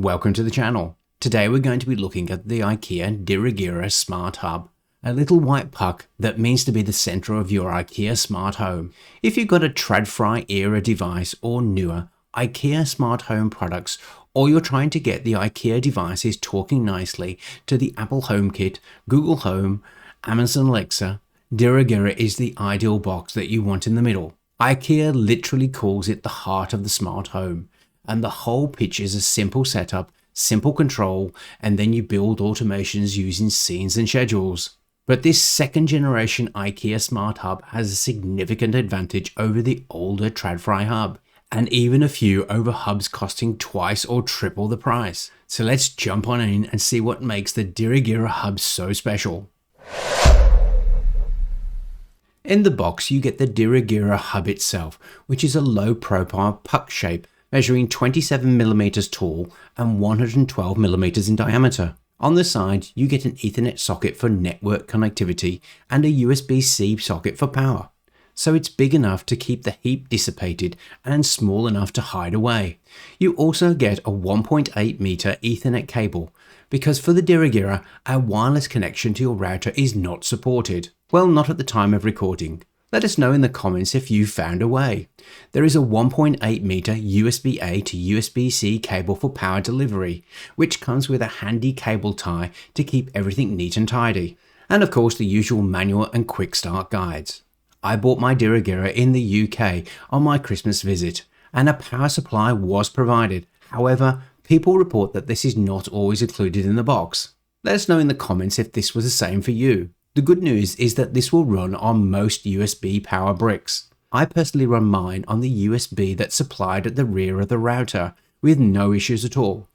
Welcome to the channel. Today we're going to be looking at the IKEA DIRIGERA Smart Hub, a little white puck that means to be the center of your IKEA smart home. If you've got a TRÅDFRI era device or newer IKEA smart home products, or you're trying to get the IKEA devices talking nicely to the Apple HomeKit, Google Home, Amazon Alexa, DIRIGERA is the ideal box that you want in the middle. IKEA literally calls it the heart of the smart home, and the whole pitch is a simple setup, simple control, and then you build automations using scenes and schedules. But this second generation IKEA Smart Hub has a significant advantage over the older TRÅDFRI hub, and even a few over hubs costing twice or triple the price. So let's jump on in and see what makes the DIRIGERA hub so special. In the box you get the DIRIGERA hub itself, which is a low profile puck shape measuring 27mm tall and 112mm in diameter. On the side you get an Ethernet socket for network connectivity and a USB-C socket for power. So it's big enough to keep the heat dissipated and small enough to hide away. You also get a 1.8 meter Ethernet cable, because for the DIRIGERA, a wireless connection to your router is not supported. Well, not at the time of recording. Let us know in the comments if you found a way. There is a 1.8 meter USB-A to USB-C cable for power delivery, which comes with a handy cable tie to keep everything neat and tidy. And of course the usual manual and quick start guides. I bought my DIRIGERA in the UK on my Christmas visit, and a power supply was provided. However, people report that this is not always included in the box. Let us know in the comments if this was the same for you. The good news is that this will run on most USB power bricks. I personally run mine on the USB that's supplied at the rear of the router with no issues at all.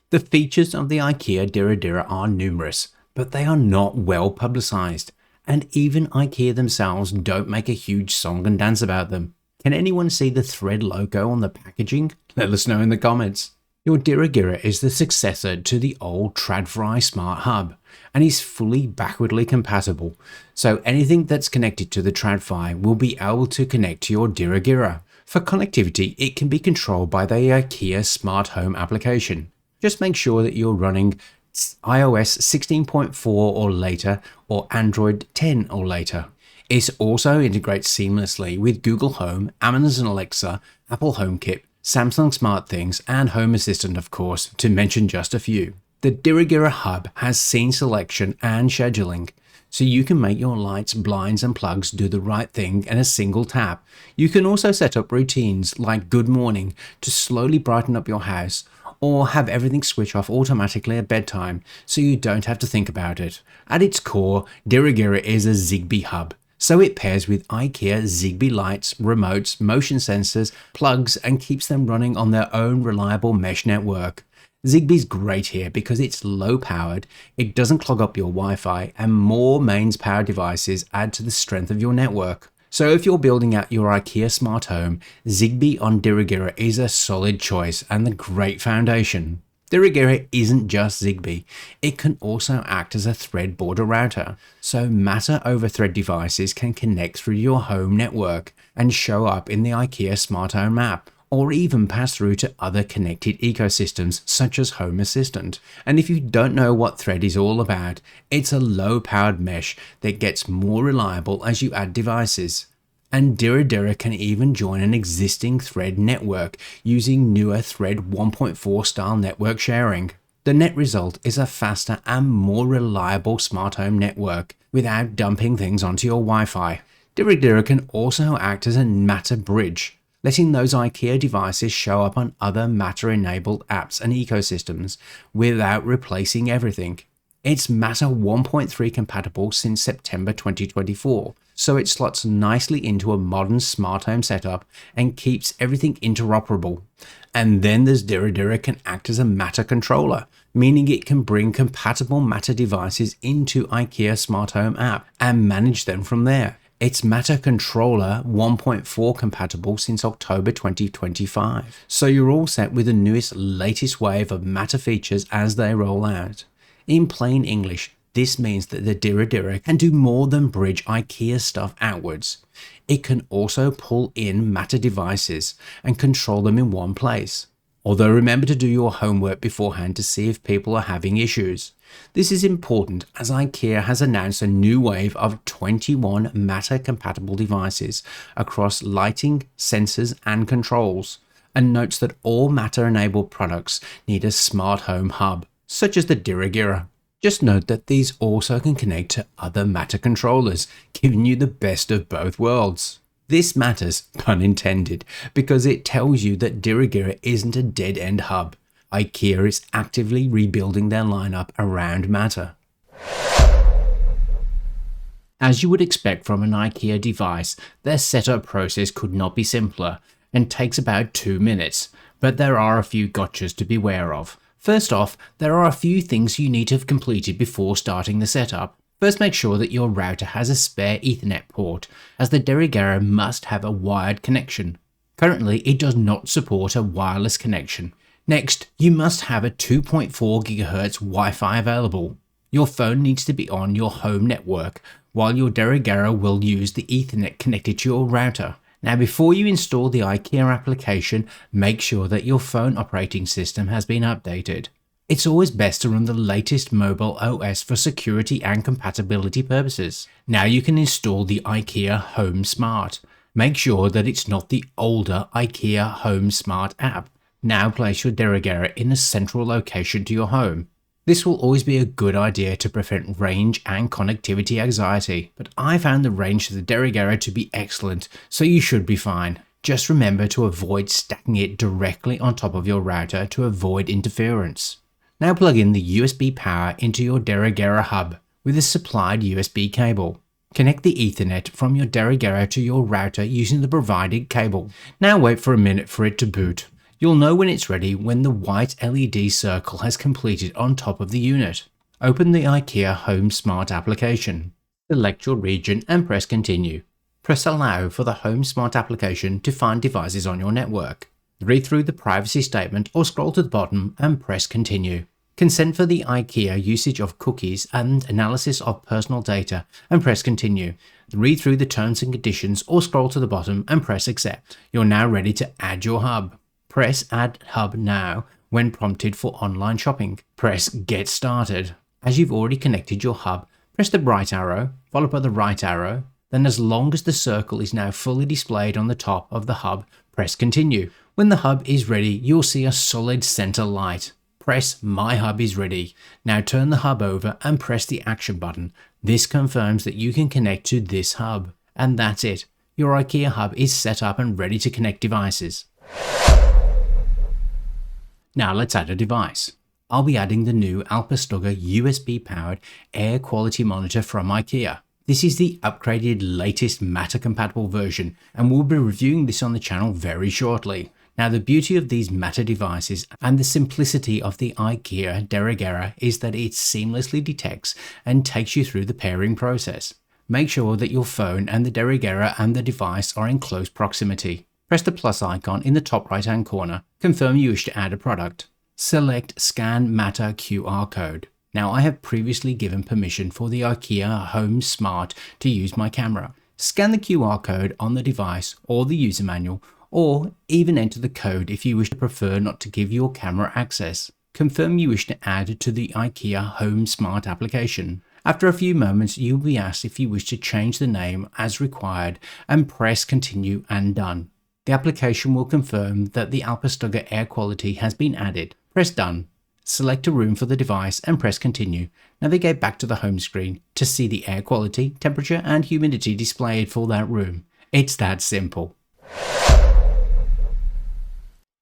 The features of the IKEA DIRIGERA are numerous, but they are not well publicized, and even IKEA themselves don't make a huge song and dance about them. Can anyone see the thread logo on the packaging? Let us know in the comments. Your DIRIGERA is the successor to the old TRÅDFRI Smart Hub and is fully backwardly compatible, so anything that's connected to the TRÅDFRI will be able to connect to your DIRIGERA. For connectivity, it can be controlled by the IKEA Smart Home application. Just make sure that you're running iOS 16.4 or later or Android 10 or later. It also integrates seamlessly with Google Home, Amazon Alexa, Apple HomeKit, Samsung SmartThings, and Home Assistant, of course, to mention just a few. The DIRIGERA hub has scene selection and scheduling, so you can make your lights, blinds, and plugs do the right thing in a single tap. You can also set up routines like good morning to slowly brighten up your house, or have everything switch off automatically at bedtime so you don't have to think about it. At its core, DIRIGERA is a Zigbee hub. So it pairs with IKEA Zigbee lights, remotes, motion sensors, plugs, and keeps them running on their own reliable mesh network. Zigbee's great here because it's low powered, it doesn't clog up your Wi-Fi, and more mains power devices add to the strength of your network. So if you're building out your IKEA smart home, Zigbee on DIRIGERA is a solid choice and a great foundation. DIRIGERA isn't just Zigbee, it can also act as a thread border router, so Matter over Thread devices can connect through your home network and show up in the IKEA Smart Home app, or even pass through to other connected ecosystems such as Home Assistant. And if you don't know what Thread is all about, it's a low-powered mesh that gets more reliable as you add devices. And DIRIGERA can even join an existing Thread network using newer Thread 1.4 style network sharing. The net result is a faster and more reliable smart home network without dumping things onto your Wi-Fi. DIRIGERA can also act as a Matter bridge, letting those IKEA devices show up on other Matter-enabled apps and ecosystems without replacing everything. It's Matter 1.3 compatible since September 2024, so it slots nicely into a modern smart home setup and keeps everything interoperable. And then there's DIRIGERA can act as a Matter controller, meaning it can bring compatible Matter devices into IKEA Smart Home app and manage them from there. It's Matter Controller 1.4 compatible since October 2025, so you're all set with the latest wave of Matter features as they roll out. In plain English, This means that the DIRIGERA can do more than bridge IKEA stuff outwards. It can also pull in Matter devices and control them in one place. Although remember to do your homework beforehand to see if people are having issues. This is important as IKEA has announced a new wave of 21 Matter compatible devices across lighting, sensors and controls, and notes that all Matter enabled products need a smart home hub, such as the DIRIGERA. Just note that these also can connect to other Matter controllers, giving you the best of both worlds. This matters, pun intended, because it tells you that DIRIGERA isn't a dead-end hub. IKEA is actively rebuilding their lineup around Matter. As you would expect from an IKEA device, their setup process could not be simpler and takes about 2 minutes, but there are a few gotchas to be aware of. First off, there are a few things you need to have completed before starting the setup. First, make sure that your router has a spare Ethernet port, as the DIRIGERA must have a wired connection. Currently, it does not support a wireless connection. Next, you must have a 2.4 GHz Wi-Fi available. Your phone needs to be on your home network, while your DIRIGERA will use the Ethernet connected to your router. Now, before you install the IKEA application, make sure that your phone operating system has been updated. It's always best to run the latest mobile OS for security and compatibility purposes. Now you can install the IKEA Home Smart. Make sure that it's not the older IKEA Home Smart app. Now place your DIRIGERA in a central location to your home. This will always be a good idea to prevent range and connectivity anxiety, but I found the range of the DIRIGERA to be excellent, so you should be fine. Just remember to avoid stacking it directly on top of your router to avoid interference. Now plug in the USB power into your DIRIGERA hub with a supplied USB cable. Connect the Ethernet from your DIRIGERA to your router using the provided cable. Now wait for a minute for it to boot. You'll know when it's ready when the white LED circle has completed on top of the unit. Open the IKEA Home Smart application. Select your region and press Continue. Press Allow for the Home Smart application to find devices on your network. Read through the privacy statement or scroll to the bottom and press Continue. Consent for the IKEA usage of cookies and analysis of personal data and press Continue. Read through the terms and conditions or scroll to the bottom and press Accept. You're now ready to add your hub. Press Add Hub Now when prompted for online shopping. Press Get Started. As you've already connected your hub, press the right arrow, followed by the right arrow. Then as long as the circle is now fully displayed on the top of the hub, press Continue. When the hub is ready, you'll see a solid center light. Press My Hub is ready. Now turn the hub over and press the action button. This confirms that you can connect to this hub. And that's it. Your IKEA hub is set up and ready to connect devices. Now let's add a device. I'll be adding the new Alpstuga USB powered air quality monitor from IKEA. This is the upgraded latest Matter compatible version, and we'll be reviewing this on the channel very shortly. Now the beauty of these Matter devices and the simplicity of the IKEA DIRIGERA is that it seamlessly detects and takes you through the pairing process. Make sure that your phone and the DIRIGERA and the device are in close proximity. Press the plus icon in the top right hand corner, confirm you wish to add a product. Select Scan Matter QR code. Now I have previously given permission for the IKEA Home Smart to use my camera. Scan the QR code on the device or the user manual, or even enter the code if you wish to prefer not to give your camera access. Confirm you wish to add to the IKEA Home Smart application. After a few moments, you'll be asked if you wish to change the name as required and press Continue and Done. The application will confirm that the Alpstuga air quality has been added. Press Done. Select a room for the device and press Continue. Navigate back to the home screen to see the air quality, temperature and humidity displayed for that room. It's that simple.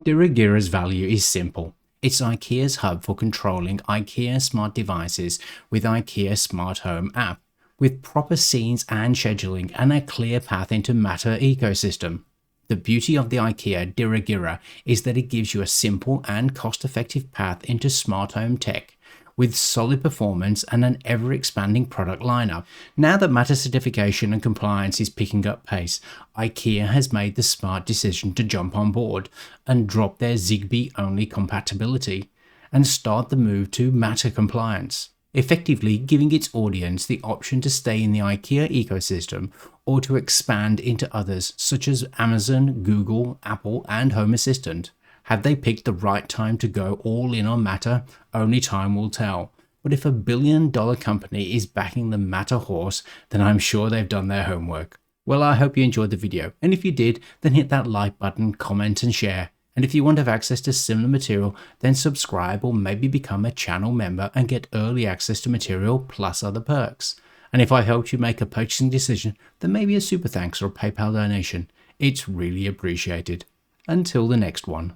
DIRIGERA's value is simple. It's IKEA's hub for controlling IKEA smart devices with IKEA Smart Home app, with proper scenes and scheduling and a clear path into Matter ecosystem. The beauty of the IKEA DIRIGERA is that it gives you a simple and cost-effective path into smart home tech, with solid performance and an ever-expanding product lineup. Now that Matter certification and compliance is picking up pace, IKEA has made the smart decision to jump on board and drop their Zigbee-only compatibility and start the move to Matter compliance. effectively giving its audience the option to stay in the IKEA ecosystem or to expand into others such as Amazon, Google, Apple, and Home Assistant. Have they picked the right time to go all in on Matter? Only time will tell. But if $1 billion company is backing the Matter horse, then I'm sure they've done their homework. Well, I hope you enjoyed the video, and if you did, then hit that like button, comment and share. And if you want to have access to similar material, then subscribe or maybe become a channel member and get early access to material plus other perks. And if I helped you make a purchasing decision, then maybe a super thanks or a PayPal donation. It's really appreciated. Until the next one.